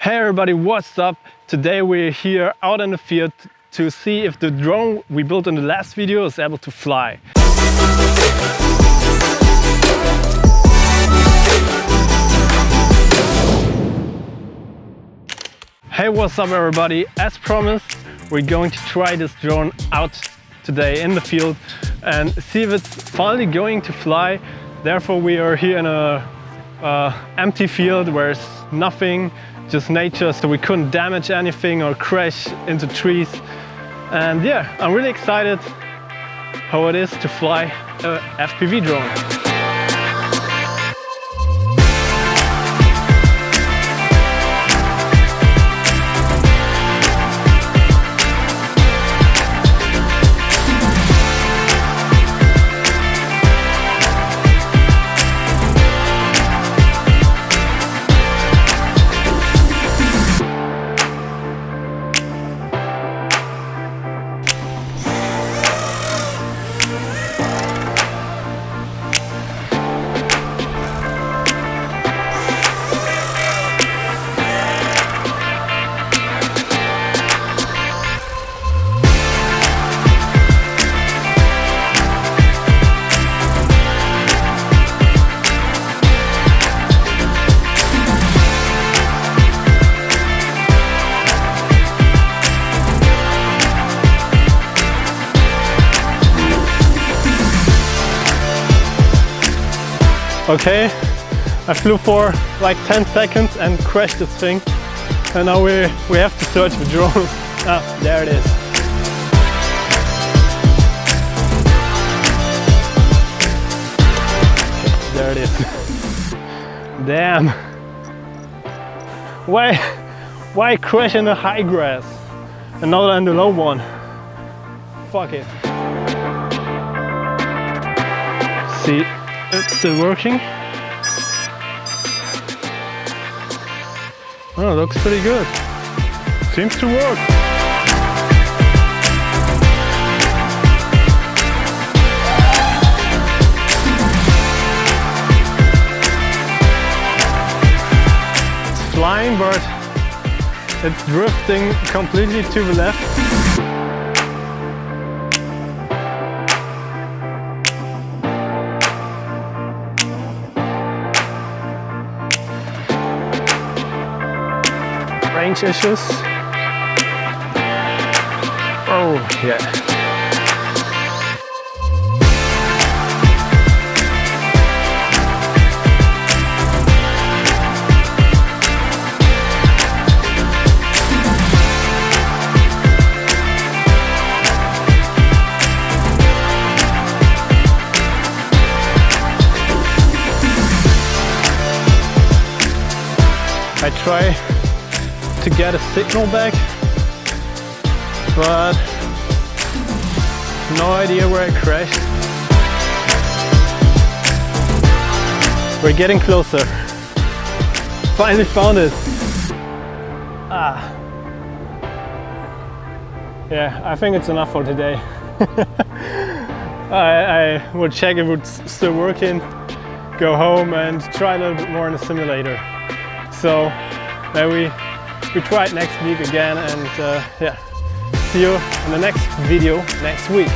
Hey everybody, what's up? Today we're here out in the field to see if the drone we built in the last video is able to fly. Hey, what's up everybody? As promised, we're going to try this drone out today in the field and see if it's finally going to fly. Therefore we are here in a empty field where there's nothing, just nature, so we couldn't damage anything or crash into trees. And yeah, I'm really excited how it is to fly a FPV drone. Okay, I flew for like 10 seconds and crashed this thing, and now we have to search the drone. Ah, there it is. There it is. Damn. Why crash in the high grass and not in the low one? Fuck it. See. It's still working. Oh, looks pretty good. Seems to work. It's flying, but it's drifting completely to the left. Range issues. Oh yeah. I try to get a signal back, but no idea where I crashed. We're getting closer. Finally found it. Ah. Yeah, I think it's enough for today. I will check if it's still working, go home and try a little bit more in the simulator. So maybe we try it next week again, and yeah, see you in the next video next week.